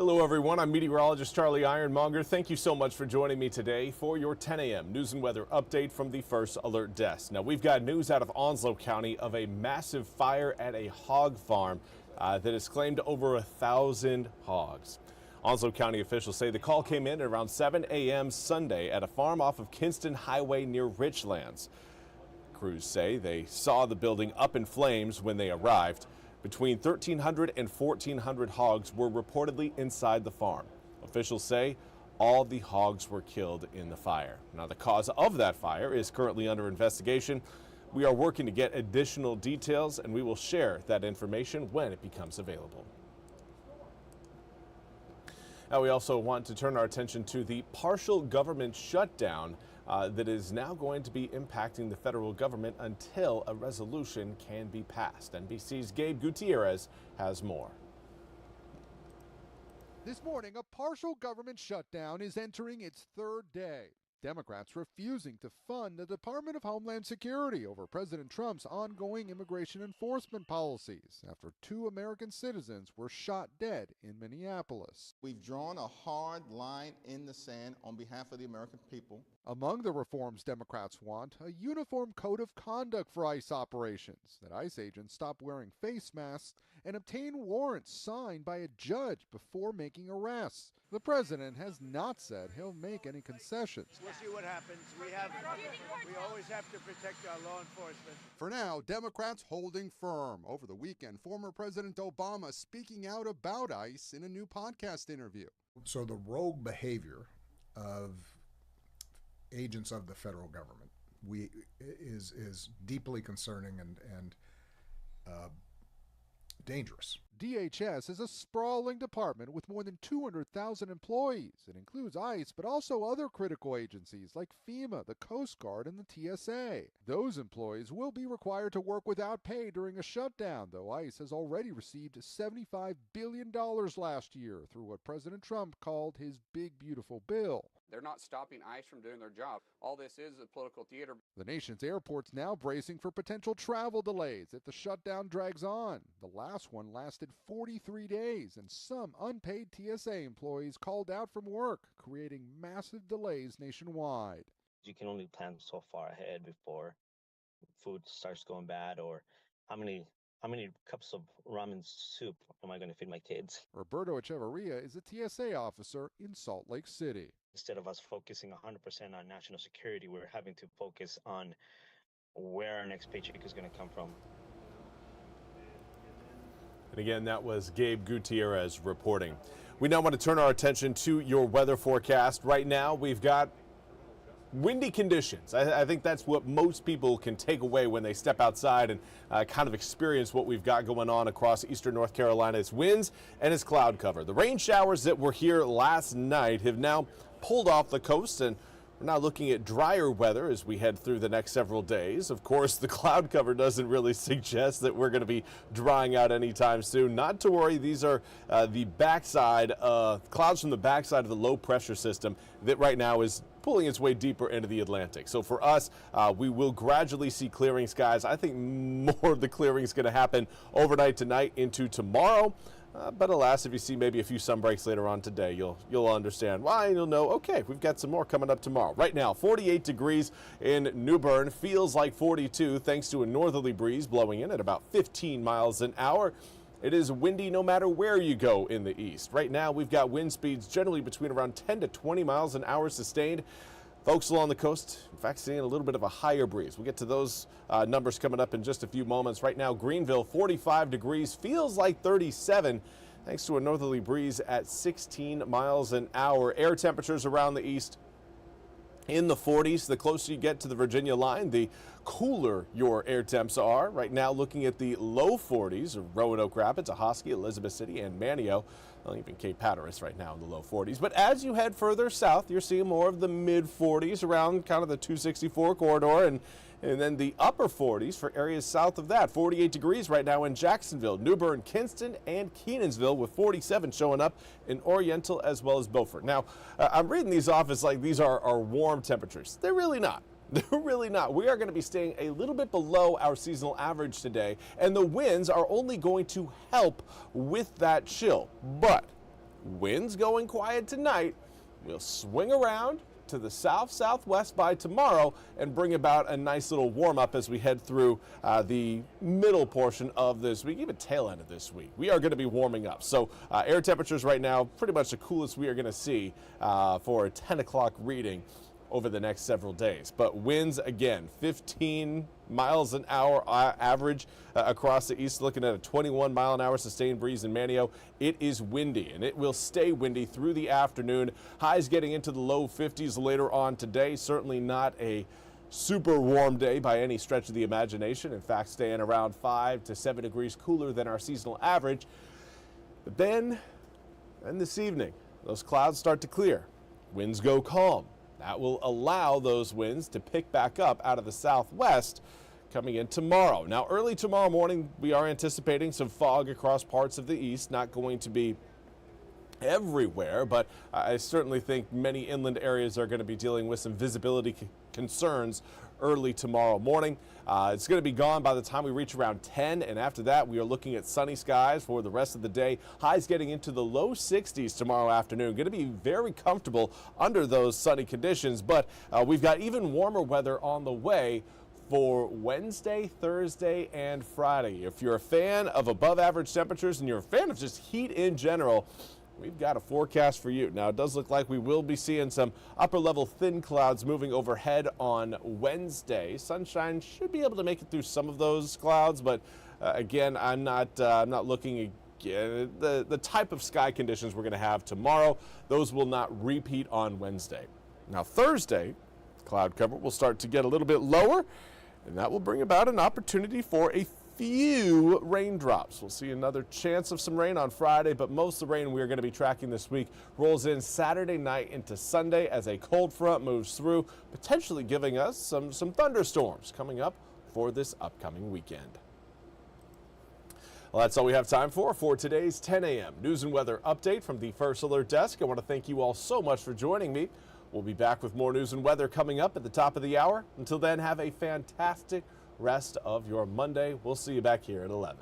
Hello everyone, I'm Meteorologist Charlie Ironmonger. Thank you so much for joining me today for your 10 a.m. news and weather update from the First Alert Desk. Now we've got news out of Onslow County of a massive fire at a hog farm that has claimed over 1,000 hogs. Onslow County officials say the call came in at around 7 a.m. Sunday at a farm off of Kinston Highway near Richlands. Crews say they saw the building up in flames when they arrived. Between 1,300 and 1,400 hogs were reportedly inside the farm. Officials say all the hogs were killed in the fire. Now, the cause of that fire is currently under investigation. We are working to get additional details, and we will share that information when it becomes available. Now, we also want to turn our attention to the partial government shutdown that is now going to be impacting the federal government until a resolution can be passed. NBC's Gabe Gutierrez has more. This morning, a partial government shutdown is entering its third day. Democrats refusing to fund the Department of Homeland Security over President Trump's ongoing immigration enforcement policies after 2 American citizens were shot dead in Minneapolis. We've drawn a hard line in the sand on behalf of the American people. Among the reforms Democrats want, a uniform code of conduct for ICE operations, that ICE agents stop wearing face masks and obtain warrants signed by a judge before making arrests. The president has not said he'll make any concessions. We'll see what happens. We always have to protect our law enforcement. For now, Democrats holding firm. Over the weekend, former President Obama speaking out about ICE in a new podcast interview. So the rogue behavior of agents of the federal government is deeply concerning and dangerous. DHS is a sprawling department with more than 200,000 employees. It includes ICE, but also other critical agencies like FEMA, the Coast Guard, and the TSA. Those employees will be required to work without pay during a shutdown, though ICE has already received $75 billion last year through what President Trump called his Big Beautiful Bill. They're not stopping ICE from doing their job. All this is a political theater. The nation's airports now bracing for potential travel delays if the shutdown drags on. The last one lasted 43 days, and some unpaid TSA employees called out from work, creating massive delays nationwide. You can only plan so far ahead before food starts going bad, or how many cups of ramen soup am I going to feed my kids? Roberto Echeverria is a TSA officer in Salt Lake City. Instead of us focusing 100% on national security, we're having to focus on where our next paycheck is going to come from. And again, that was Gabe Gutierrez reporting. We now want to turn our attention to your weather forecast. Right now, we've got windy conditions. I think that's what most people can take away when they step outside and kind of experience what we've got going on across eastern North Carolina. It's winds and it's cloud cover. The rain showers that were here last night have now pulled off the coast, and we're now looking at drier weather as we head through the next several days. Of course, the cloud cover doesn't really suggest that we're going to be drying out anytime soon. Not to worry, these are the backside, clouds from the backside of the low pressure system that right now is pulling its way deeper into the Atlantic. So for us, we will gradually see clearing skies. I think more of the clearing is going to happen overnight tonight into tomorrow. But alas, if you see maybe a few sun breaks later on today, you'll understand why, and you'll know, okay, we've got some more coming up tomorrow. Right now, 48 degrees in New Bern, feels like 42 thanks to a northerly breeze blowing in at about 15 miles an hour. It is windy no matter where you go in the east. Right now, we've got wind speeds generally between around 10 to 20 miles an hour sustained. Folks along the coast, in fact, seeing a little bit of a higher breeze. We'll get to those numbers coming up in just a few moments. Right now, Greenville, 45 degrees, feels like 37, thanks to a northerly breeze at 16 miles an hour. Air temperatures around the east in the 40s. The closer you get to the Virginia line, the cooler your air temps are. Right now, looking at the low 40s of Roanoke Rapids, Ahoskie, Elizabeth City, and Manteo. Well, even Cape Hatteras right now in the low 40s. But as you head further south, you're seeing more of the mid 40s around kind of the 264 corridor, and then the upper 40s for areas south of that. 48 degrees right now in Jacksonville, New Bern, Kinston, and Kenansville, with 47 showing up in Oriental as well as Beaufort. Now, I'm reading these off as like these are warm temperatures. They're really not. They're really not. We are going to be staying a little bit below our seasonal average today, and the winds are only going to help with that chill. But winds going quiet tonight. We'll swing around to the south-southwest by tomorrow and bring about a nice little warm-up as we head through the middle portion of this week, even tail end of this week. We are going to be warming up. So air temperatures right now, pretty much the coolest we are going to see for a 10 o'clock reading over the next several days. But winds, again, 15 miles an hour average across the east, looking at a 21 mile an hour sustained breeze in Manio. It is windy, and it will stay windy through the afternoon. Highs getting into the low 50s later on today. Certainly not a super warm day by any stretch of the imagination. In fact, staying around 5 to 7 degrees cooler than our seasonal average. But then, and this evening, those clouds start to clear. Winds go calm. That will allow those winds to pick back up out of the southwest coming in tomorrow. Now, early tomorrow morning, we are anticipating some fog across parts of the east. Not going to be everywhere, but I certainly think many inland areas are going to be dealing with some visibility concerns early tomorrow morning. It's going to be gone by the time we reach around 10, and after that we are looking at sunny skies for the rest of the day. Highs getting into the low 60s tomorrow afternoon. Going to be very comfortable under those sunny conditions, but we've got even warmer weather on the way for Wednesday, Thursday, and Friday. If you're a fan of above average temperatures and you're a fan of just heat in general, we've got a forecast for you. Now, it does look like we will be seeing some upper-level thin clouds moving overhead on Wednesday. Sunshine should be able to make it through some of those clouds, but again, I'm not looking again. The type of sky conditions we're going to have tomorrow, those will not repeat on Wednesday. Now, Thursday, cloud cover will start to get a little bit lower, and that will bring about an opportunity for a few raindrops. We'll see another chance of some rain on Friday, but most of the rain we are going to be tracking this week rolls in Saturday night into Sunday as a cold front moves through, potentially giving us some thunderstorms coming up for this upcoming weekend. Well, that's all we have time for today's 10 a.m. News and Weather Update from the First Alert Desk. I want to thank you all so much for joining me. We'll be back with more news and weather coming up at the top of the hour. Until then, have a fantastic rest of your Monday. We'll see you back here at 11.